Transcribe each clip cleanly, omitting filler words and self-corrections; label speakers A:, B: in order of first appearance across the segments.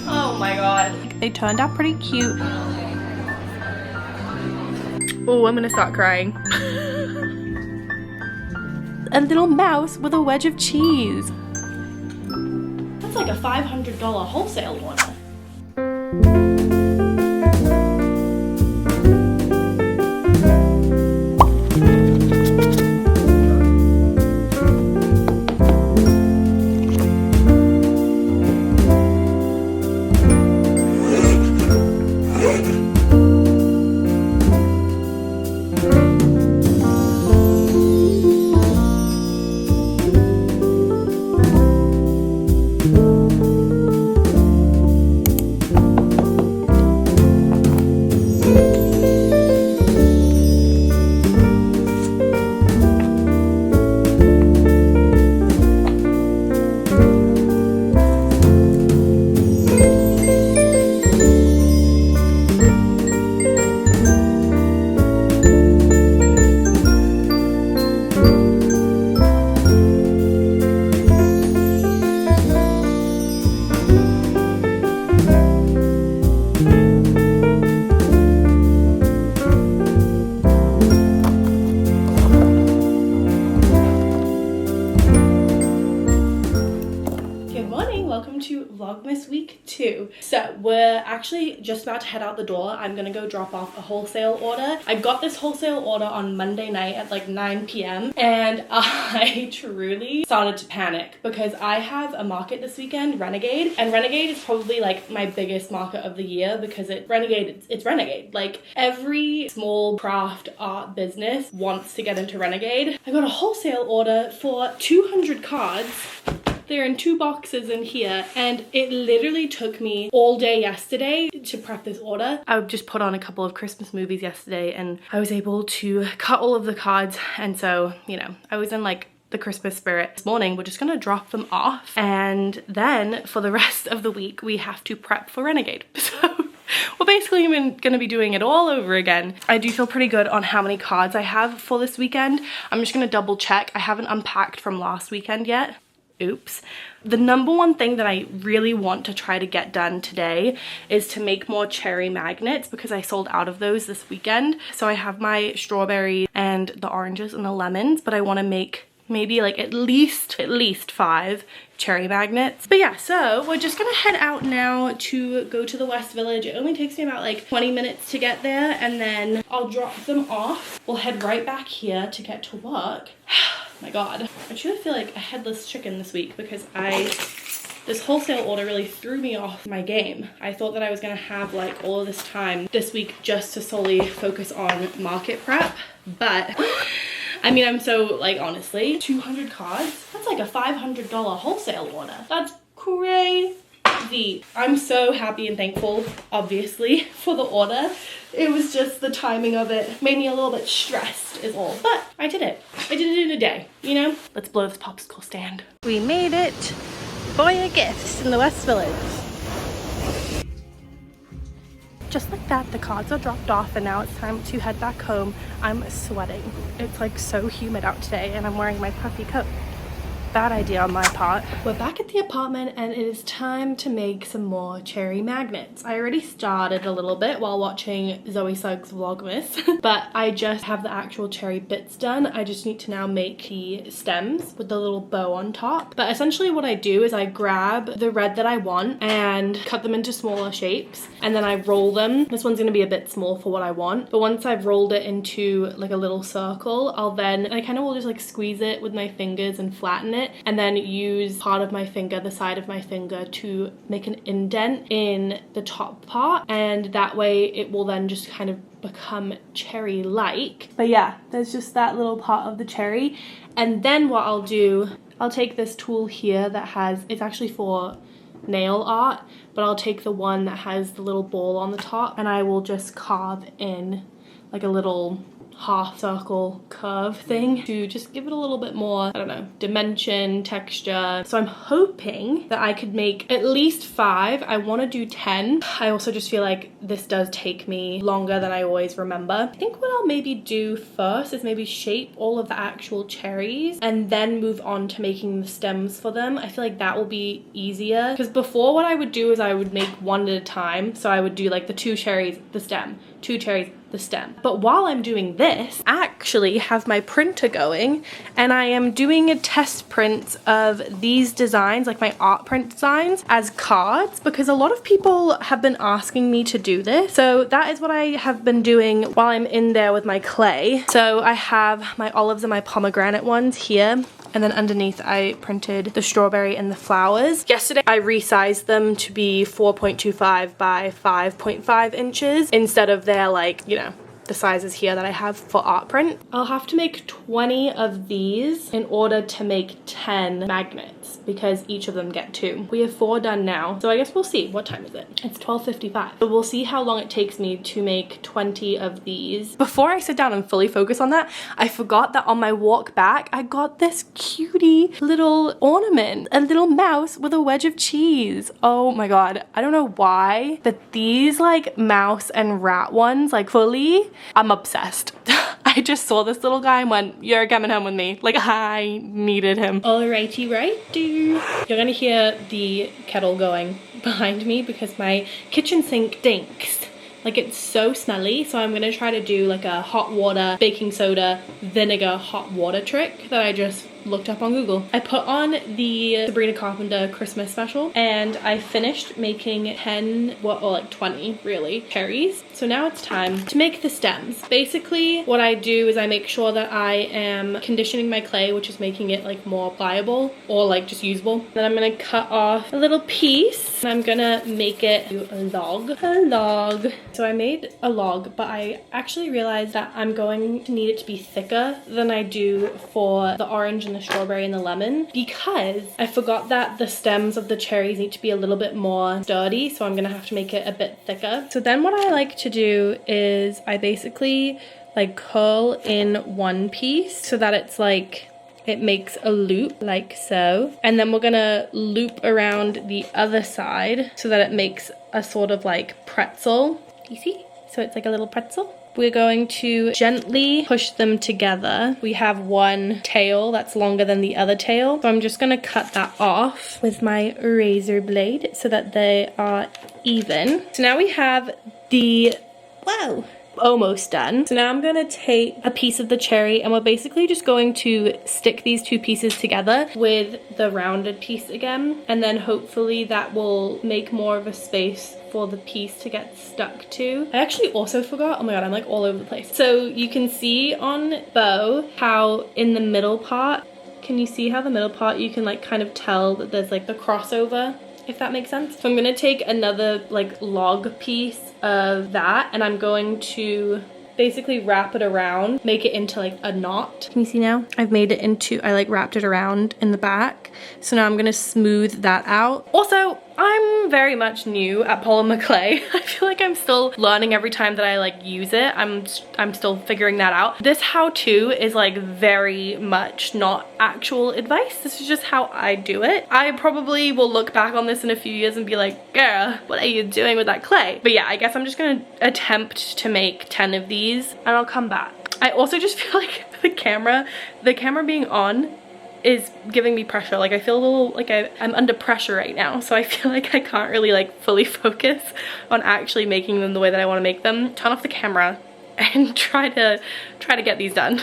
A: Oh my god. They turned out pretty cute. Oh, I'm gonna start crying. A little mouse with a wedge of cheese. That's like a $500 wholesale order. Vlogmas week 2. So we're actually just about to head out the door. I'm gonna go drop off a wholesale order. I got this wholesale order on Monday night at like 9 p.m. and I truly started to panic because I have a market this weekend, Renegade, and Renegade is probably like my biggest market of the year because it's Renegade. Like every small craft art business wants to get into Renegade. I got a wholesale order for 200 cards. They're in 2 boxes in here, and it literally took me all day yesterday to prep this order. I just put on a couple of Christmas movies yesterday and I was able to cut all of the cards, and so, you know, I was in like the Christmas spirit. This morning we're just gonna drop them off, and then for the rest of the week we have to prep for Renegade. So we're basically gonna be doing it all over again. I do feel pretty good on how many cards I have for this weekend. I'm just gonna double check. I haven't unpacked from last weekend yet. Oops. The number one thing that I really want to try to get done today is to make more cherry magnets because I sold out of those this weekend. So I have my strawberry and the oranges and the lemons, but I want to make maybe like at least 5 cherry magnets. But yeah, so we're just gonna head out now to go to the West Village. It only takes me about like 20 minutes to get there, and then I'll drop them off. We'll head right back here to get to work. My god, I truly feel like a headless chicken this week because this wholesale order really threw me off my game. I thought that I was gonna have like all of this time this week just to solely focus on market prep, but I mean, I'm so like, honestly, 200 cards, that's like a $500 wholesale order. That's crazy. I'm so happy and thankful, obviously, for the order. It was just the timing of it made me a little bit stressed is all, but I did it. I did it in a day, you know? Let's blow this popsicle stand. We made it for your gifts in the West Village. Just like that, the cards are dropped off and now it's time to head back home. I'm sweating. It's like so humid out today and I'm wearing my puffy coat. Bad idea on my part. We're back at the apartment and it is time to make some more cherry magnets. I already started a little bit while watching Zoe Suggs vlogmas, but I just have the actual cherry bits done. I just need to now make the stems with the little bow on top. But essentially what I do is I grab the red that I want and cut them into smaller shapes, and then I roll them. This one's gonna be a bit small for what I want, but once I've rolled it into like a little circle, I kind of will just like squeeze it with my fingers and flatten it, and then use part of my finger, the side of my finger, to make an indent in the top part, and that way it will then just kind of become cherry-like. But yeah, there's just that little part of the cherry, and then what I'll do, I'll take this tool here that it's actually for nail art, but I'll take the one that has the little ball on the top and I will just carve in like a little half circle curve thing to just give it a little bit more, I don't know, dimension, texture. So I'm hoping that I could make at least 5. I want to do 10. I also just feel like this does take me longer than I always remember. I think what I'll maybe do first is maybe shape all of the actual cherries and then move on to making the stems for them. I feel like that will be easier, because before what I would do is I would make one at a time. So I would do like the 2 cherries, the stem, 2 cherries, the stem. But while I'm doing this, I actually have my printer going and I am doing a test print of these designs, like my art print designs, as cards, because a lot of people have been asking me to do this. So that is what I have been doing while I'm in there with my clay. So I have my olives and my pomegranate ones here. And then underneath I printed the strawberry and the flowers. Yesterday I resized them to be 4.25 by 5.5 inches instead of their, like, you know, the sizes here that I have for art print. I'll have to make 20 of these in order to make 10 magnets, because each of them get 2. We have 4 done now, so I guess we'll see. What time is it? It's 12:55. So we'll see how long it takes me to make 20 of these. Before I sit down and fully focus on that, I forgot that on my walk back, I got this cutie little ornament, a little mouse with a wedge of cheese. Oh my god, I don't know why, but these like mouse and rat ones, like fully, I'm obsessed. I just saw this little guy and went, you're coming home with me. Like, I needed him. Alrighty, righty. You're gonna hear the kettle going behind me because my kitchen sink stinks. Like, it's so smelly, so I'm gonna try to do like a hot water, baking soda, vinegar, hot water trick that I just looked up on Google. I put on the Sabrina Carpenter Christmas special and I finished making 10, or like 20 really, cherries. So now it's time to make the stems. Basically what I do is I make sure that I am conditioning my clay, which is making it like more pliable or like just usable. Then I'm gonna cut off a little piece and I'm gonna make it a log. So I made a log, but I actually realized that I'm going to need it to be thicker than I do for the orange and the strawberry and the lemon, because I forgot that the stems of the cherries need to be a little bit more sturdy, so I'm gonna have to make it a bit thicker. So then what I like to do is I basically like curl in one piece so that it's like, it makes a loop like so, and then we're gonna loop around the other side so that it makes a sort of like pretzel. You see? So it's like a little pretzel. We're going to gently push them together. We have one tail that's longer than the other tail, so I'm just gonna cut that off with my razor blade so that they are even. So now we have the, wow, almost done. So now I'm gonna take a piece of the cherry and we're basically just going to stick these 2 pieces together with the rounded piece again, and then hopefully that will make more of a space for the piece to get stuck to. I actually also forgot, oh my god, I'm like all over the place. So you can see on bow how in the middle part, can you see how the middle part you can like kind of tell that there's like the crossover, if that makes sense? So I'm gonna take another like log piece of that and I'm going to basically wrap it around, make it into like a knot. Can you see now? I've made it into, I like wrapped it around in the back. So now I'm gonna smooth that out. Also, I'm very much new at polymer clay. I feel like I'm still learning every time that I like use it. I'm still figuring that out. This how-to is like very much not actual advice. This is just how I do it. I probably will look back on this in a few years and be like, girl, what are you doing with that clay? But yeah, I guess I'm just gonna attempt to make 10 of these and I'll come back. I also just feel like the camera being on is giving me pressure. Like I feel a little like I'm under pressure right now, so I feel like I can't really like fully focus on actually making them the way that I want to make them. Turn off the camera and try to get these done.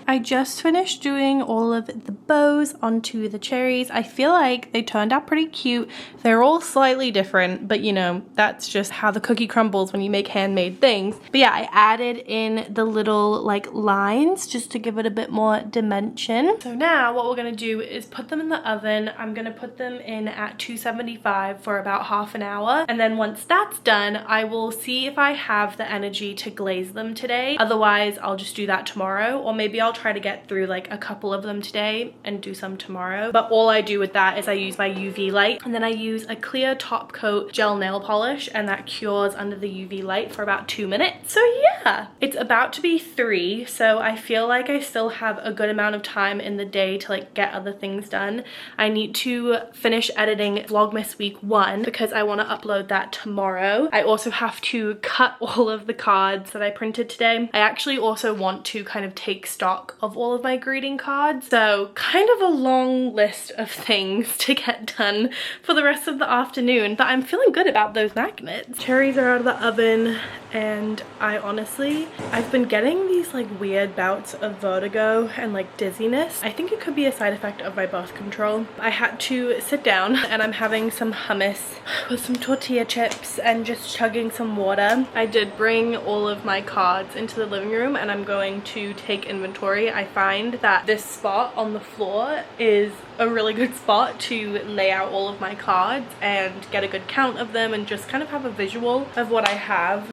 A: I just finished doing all of the bows onto the cherries. I feel like they turned out pretty cute. They're all slightly different, but you know, that's just how the cookie crumbles when you make handmade things. But yeah, I added in the little like lines just to give it a bit more dimension. So now what we're gonna do is put them in the oven. I'm gonna put them in at 275 for about half an hour. And then once that's done, I will see if I have the energy to glaze them today. Otherwise, I'll just do that tomorrow, or maybe I'll try to get through like a couple of them today and do some tomorrow. But all I do with that is I use my UV light, and then I use a clear top coat gel nail polish, and that cures under the UV light for about 2 minutes. So yeah, it's about to be 3, so I feel like I still have a good amount of time in the day to like get other things done. I need to finish editing Vlogmas week 1 because I want to upload that tomorrow. I also have to cut all of the cards that I printed today. I actually also want to kind of take stock of all of my greeting cards, so kind of a long list of things to get done for the rest of the afternoon, but I'm feeling good about those magnets. Cherries are out of the oven, and I've been getting these like weird bouts of vertigo and like dizziness. I think it could be a side effect of my birth control. I had to sit down and I'm having some hummus with some tortilla chips and just chugging some water. I did bring all of my cards into the living room and I'm going to take inventory. I find that this spot on the floor is a really good spot to lay out all of my cards and get a good count of them and just kind of have a visual of what I have.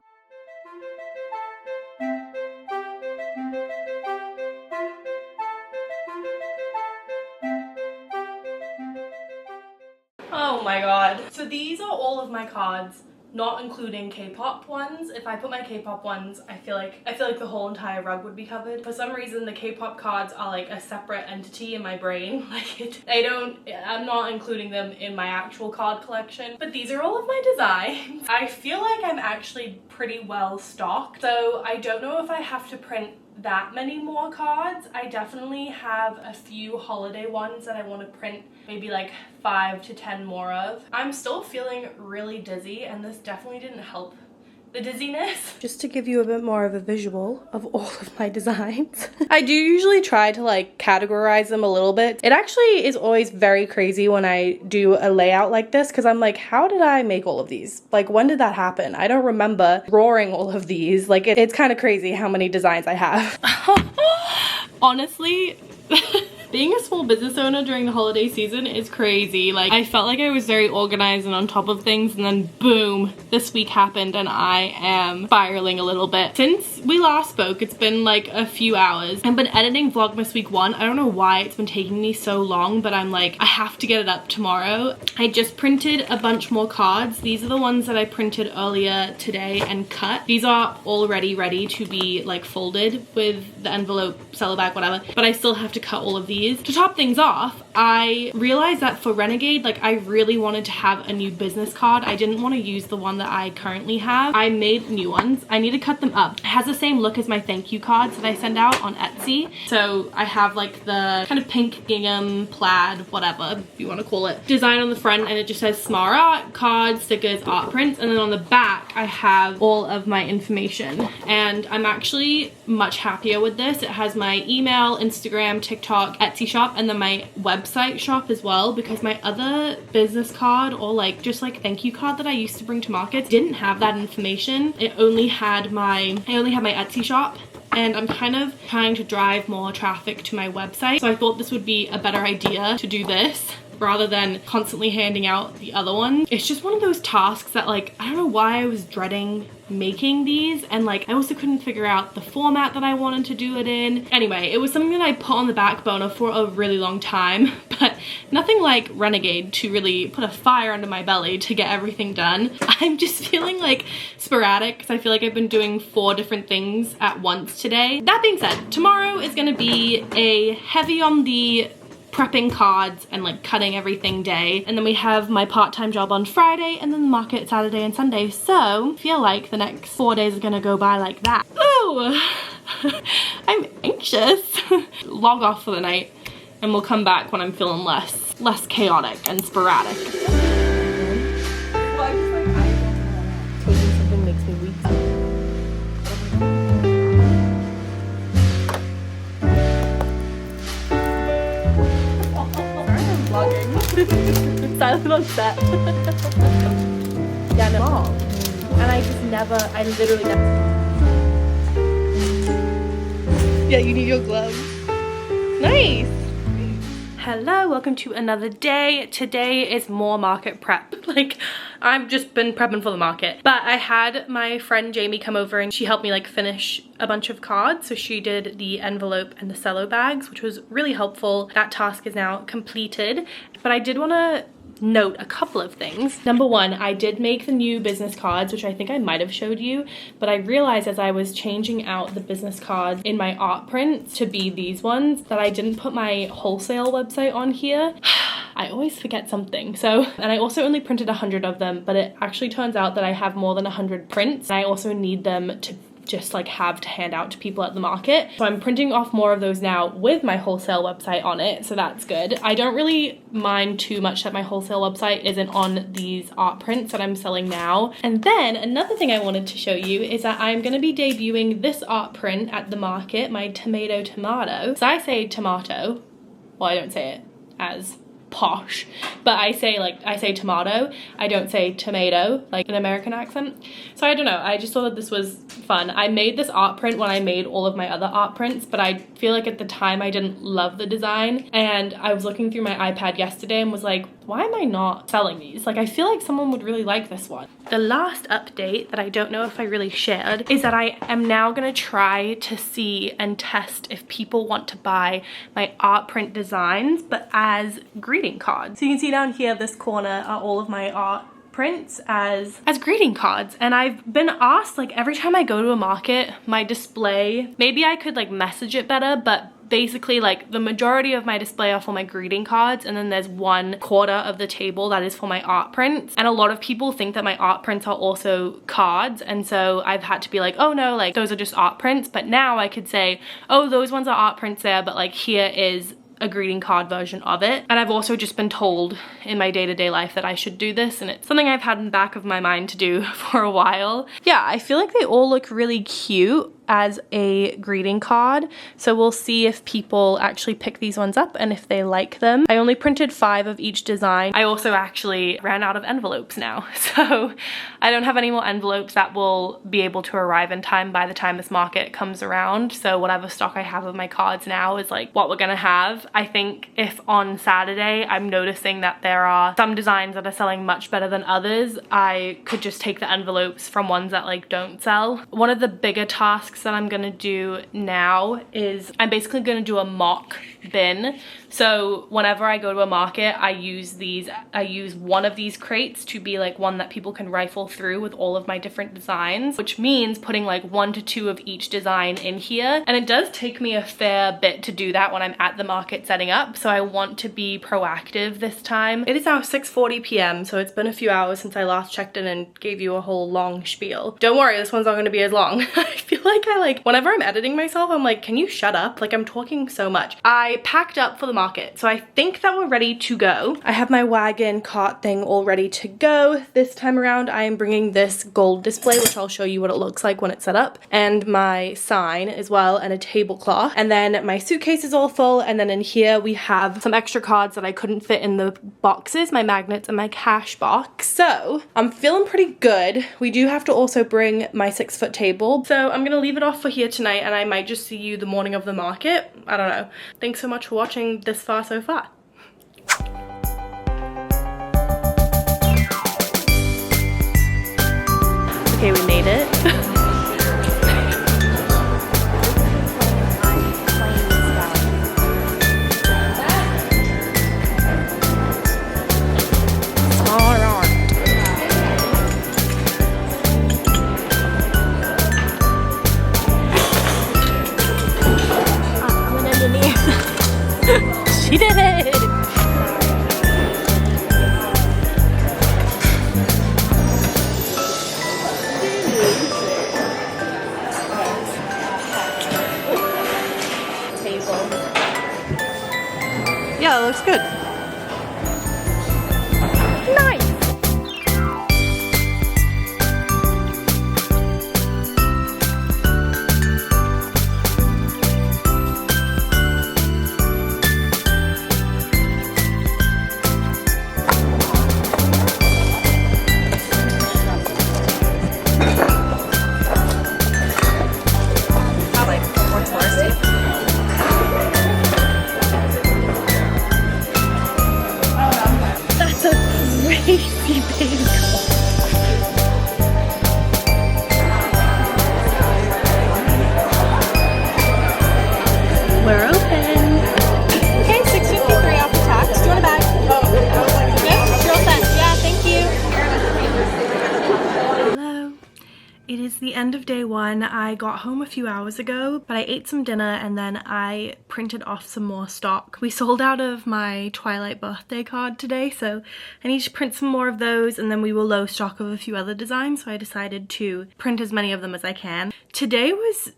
A: Oh my god. So these are all of my cards, not including K-pop ones. If I put my K-pop ones, I feel like the whole entire rug would be covered. For some reason, the K-pop cards are like a separate entity in my brain. I'm not including them in my actual card collection. But these are all of my designs. I feel like I'm actually pretty well stocked. So I don't know if I have to print that many more cards. I definitely have a few holiday ones that I want to print maybe like 5 to 10 more of. I'm still feeling really dizzy, and this definitely didn't help the dizziness. Just to give you a bit more of a visual of all of my designs. I do usually try to like categorize them a little bit. It actually is always very crazy when I do a layout like this because I'm like, how did I make all of these? Like, when did that happen? I don't remember drawing all of these. Like, it's kind of crazy how many designs I have. Honestly, being a small business owner during the holiday season is crazy. Like, I felt like I was very organized and on top of things, and then boom, this week happened and I am spiraling a little bit. Since we last spoke, it's been like a few hours. I've been editing Vlogmas week 1. I don't know why it's been taking me so long, but I'm like, I have to get it up tomorrow. I just printed a bunch more cards. These are the ones that I printed earlier today and cut. These are already ready to be like folded with the envelope, cello bag, whatever, but I still have to cut all of these. To top things off, I realized that for Renegade, like, I really wanted to have a new business card. I didn't want to use the one that I currently have. I made new ones. I need to cut them up. It has the same look as my thank you cards that I send out on Etsy. So I have like the kind of pink gingham, plaid, whatever you want to call it, design on the front, and it just says Smart Art, cards, stickers, art prints, and then on the back I have all of my information, and I'm actually much happier with this. It has my email, Instagram, TikTok, Etsy shop, and then my website shop as well, because my other business card or like just like thank you card that I used to bring to markets didn't have that information. It only had my Etsy shop, and I'm kind of trying to drive more traffic to my website, so I thought this would be a better idea to do this rather than constantly handing out the other one. It's just one of those tasks that, like, I don't know why I was dreading making these, and like I also couldn't figure out the format that I wanted to do it in. Anyway, it was something that I put on the back burner for a really long time, but nothing like Renegade to really put a fire under my belly to get everything done. I'm just feeling like sporadic because I feel like I've been doing 4 different things at once today. That being said, tomorrow is gonna be a heavy on the prepping cards and like cutting everything day, and then we have my part-time job on Friday and then the market Saturday and Sunday, so I feel like the next 4 days are gonna go by like that. Oh, I'm anxious. Log off for the night and we'll come back when I'm feeling less chaotic and sporadic. Something makes me weak. Silent on set. Yeah, no. And I literally never. Yeah, you need your gloves. Nice. Hello, welcome to another day. Today is more market prep. Like, I've just been prepping for the market. But I had my friend Jamie come over and she helped me like finish a bunch of cards. So she did the envelope and the cello bags, which was really helpful. That task is now completed. But I did want to note a couple of things. Number one, I did make the new business cards, which I think I might have showed you, but I realized as I was changing out the business cards in my art prints to be these ones that I didn't put my wholesale website on here. I always forget something. And I also only printed 100 of them, but it actually turns out that I have more than 100 prints. I also need them to just like have to hand out to people at the market. So I'm printing off more of those now with my wholesale website on it, so that's good. I don't really mind too much that my wholesale website isn't on these art prints that I'm selling now. And then another thing I wanted to show you is that I'm going to be debuting this art print at the market, my tomato. So I say tomato, well, I don't say it as posh, but I say tomato. I don't say tomato like an American accent. So I don't know, I just thought that this was fun. I made this art print when I made all of my other art prints, but I feel like at the time I didn't love the design, and I was looking through my iPad yesterday and was like, why am I not selling these? Like, I feel like someone would really like this one. The last update that I don't know if I really shared is that I am now gonna try to see and test if people want to buy my art print designs, but as greeting cards. So you can see down here, this corner are all of my art prints as greeting cards. And I've been asked, like, every time I go to a market, my display, maybe I could like message it better, but basically like the majority of my display are for my greeting cards, and then there's 1/4 of the table that is for my art prints. And a lot of people think that my art prints are also cards, and so I've had to be like, oh no, like those are just art prints. But now I could say, oh, those ones are art prints there, but like here is a greeting card version of it. And I've also just been told in my day-to-day life that I should do this, and it's something I've had in the back of my mind to do for a while. Yeah, I feel like they all look really cute as a greeting card, so we'll see if people actually pick these ones up and if they like them. I only printed 5 of each design. I also actually ran out of envelopes now, so I don't have any more envelopes that will be able to arrive in time by the time this market comes around. So whatever stock I have of my cards now is like what we're gonna have. I think if on Saturday I'm noticing that there are some designs that are selling much better than others, I could just take the envelopes from ones that like don't sell. One of the bigger tasks that I'm gonna do now is I'm basically gonna do a mock bin. So whenever I go to a market, I use one of these crates to be like one that people can rifle through with all of my different designs, which means putting like 1 to 2 of each design in here. And it does take me a fair bit to do that when I'm at the market setting up, so I want to be proactive this time. It is now 6:40 p.m, so it's been a few hours since I last checked in and gave you a whole long spiel. Don't worry, this one's not going to be as long. I feel like whenever I'm editing myself, I'm like, can you shut up? Like, I'm talking so much. I packed up for the market, so I think that we're ready to go. I have my wagon cart thing all ready to go. This time around, I am bringing this gold display, which I'll show you what it looks like when it's set up, and my sign as well, and a tablecloth. And then my suitcase is all full, and then in here we have some extra cards that I couldn't fit in the boxes, my magnets and my cash box. So I'm feeling pretty good. We do have to also bring my 6-foot table, so I'm gonna leave it off for here tonight, and I might just see you the morning of the market. I don't know. Thanks so much for watching this far so far. Okay, we made it. She did it! spicy bagel. We're open.
B: Okay, $6.53 off the tax. Do you want a bag? Oh, I was like, good? You're all set. Yeah, thank you.
A: Hello. It is the end of day one. I got home a few hours ago, but I ate some dinner and then I printed off some more stock. We sold out of my Twilight birthday card today, so I need to print some more of those, and then we will low stock of a few other designs, so I decided to print as many of them as I can. Today was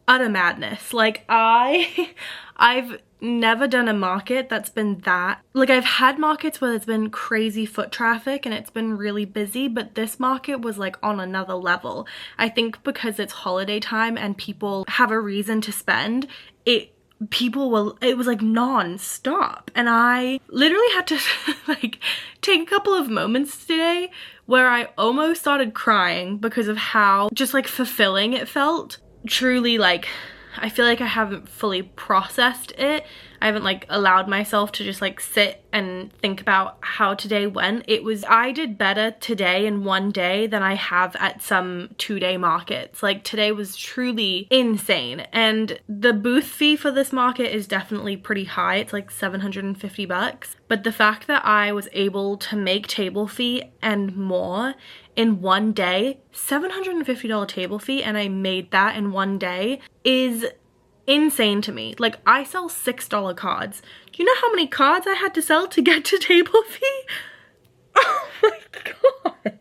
A: utter madness. Like I've never done a market that's been that, like I've had markets where there's been crazy foot traffic and it's been really busy, but this market was like on another level. I think because it's holiday time and people have a reason to spend, it was like non-stop, and I literally had to like take a couple of moments today where I almost started crying because of how just like fulfilling it felt. Truly, like, I feel like I haven't fully processed it. I haven't like allowed myself to just like sit and think about how today went. I did better today in one day than I have at some 2-day markets. Like today was truly insane, and the booth fee for this market is definitely pretty high. It's like $750, but the fact that I was able to make table fee and more in one day, $750 table fee, and I made that in one day, is insane to me. Like, I sell $6 cards. Do you know how many cards I had to sell to get to table fee? Oh my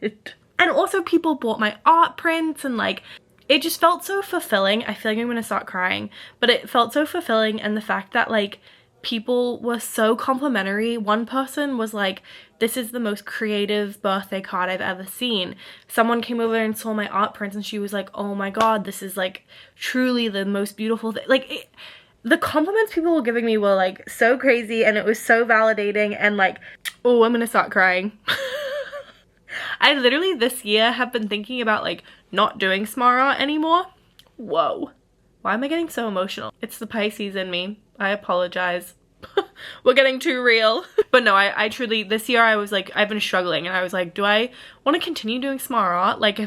A: god. And also people bought my art prints, and like, it just felt so fulfilling. I feel like I'm gonna start crying, but it felt so fulfilling, and the fact that like people were so complimentary. One person was like, this is the most creative birthday card I've ever seen. Someone came over and saw my art prints and she was like, oh my god, this is like truly the most beautiful thing. Like the compliments people were giving me were like so crazy, and it was so validating, and like, oh, I'm gonna start crying. I literally this year have been thinking about like not doing smarart anymore. Whoa. Why am I getting so emotional? It's the Pisces in me. I apologize. We're getting too real. But no, I truly, this year I was like, I've been struggling, and I was like, do I want to continue doing smarart? Like,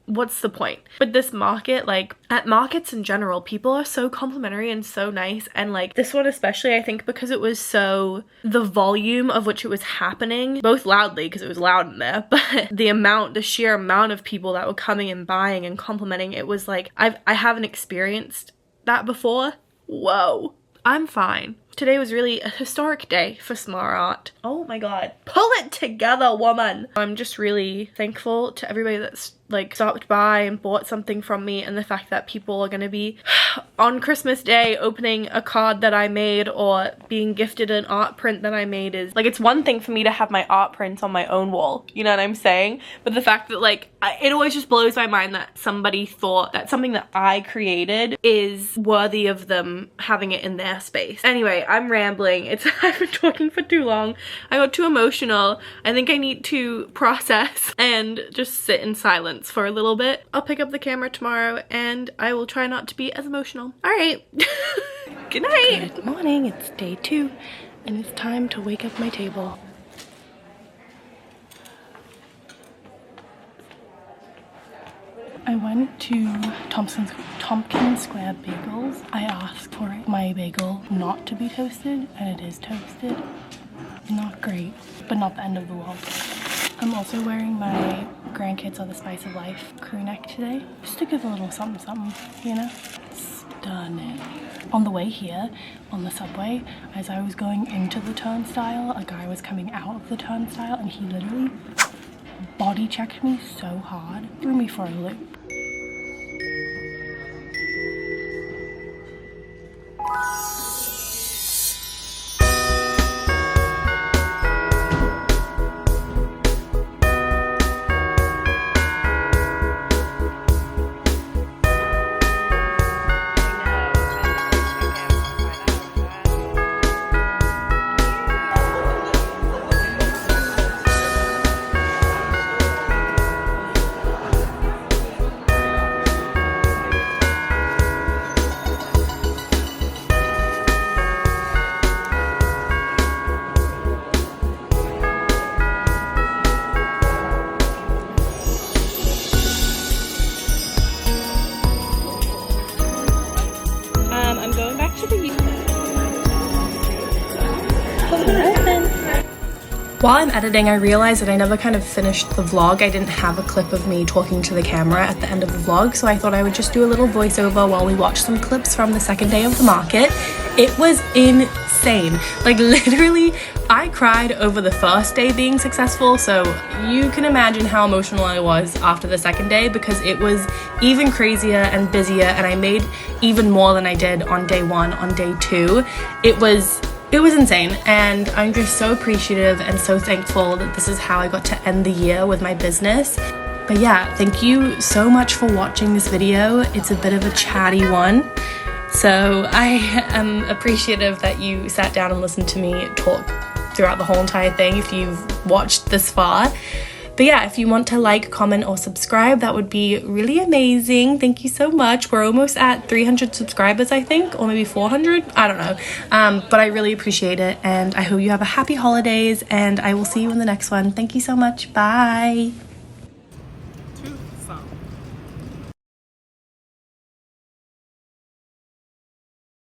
A: what's the point? But this market, like at markets in general, people are so complimentary and so nice, and like this one especially, I think because it was so, the volume of which it was happening, both loudly because it was loud in there, but the sheer amount of people that were coming and buying and complimenting, it was like, I haven't experienced that before. Whoa. I'm fine. Today was really a historic day for smarart. Oh my god. Pull it together, woman! I'm just really thankful to everybody that's like stopped by and bought something from me, and the fact that people are gonna be on Christmas Day opening a card that I made or being gifted an art print that I made is like, it's one thing for me to have my art prints on my own wall, you know what I'm saying? But the fact that like, it always just blows my mind that somebody thought that something that I created is worthy of them having it in their space. Anyway, I'm rambling. I've been talking for too long. I got too emotional. I think I need to process and just sit in silence for a little bit. I'll pick up the camera tomorrow and I will try not to be as emotional. All right. Good night. Good morning. It's day 2 and it's time to wake up my table. I went to Tompkins Square Bagels. I asked for my bagel not to be toasted, and it is toasted. Not great, but not the end of the world. I'm also wearing my Grandkids Are the Spice of Life crew neck today, just to give a little something something, you know? Stunning. On the way here, on the subway, as I was going into the turnstile, a guy was coming out of the turnstile, and he literally body checked me so hard, threw me for a loop. While I'm editing, I realized that I never kind of finished the vlog. I didn't have a clip of me talking to the camera at the end of the vlog, so I thought I would just do a little voiceover while we watch some clips from the second day of the market. It was insane. Like literally, I cried over the first day being successful, so you can imagine how emotional I was after the second day, because it was even crazier and busier, and I made even more than I did on day one. On day two, it was insane, and I'm just so appreciative and so thankful that this is how I got to end the year with my business. But yeah, thank you so much for watching this video. It's a bit of a chatty one, so I am appreciative that you sat down and listened to me talk throughout the whole entire thing if you've watched this far. But yeah, if you want to like, comment, or subscribe, that would be really amazing. Thank you so much. We're almost at 300 subscribers, I think, or maybe 400. I don't know. But I really appreciate it, and I hope you have a happy holidays, and I will see you in the next one. Thank you so much. Bye.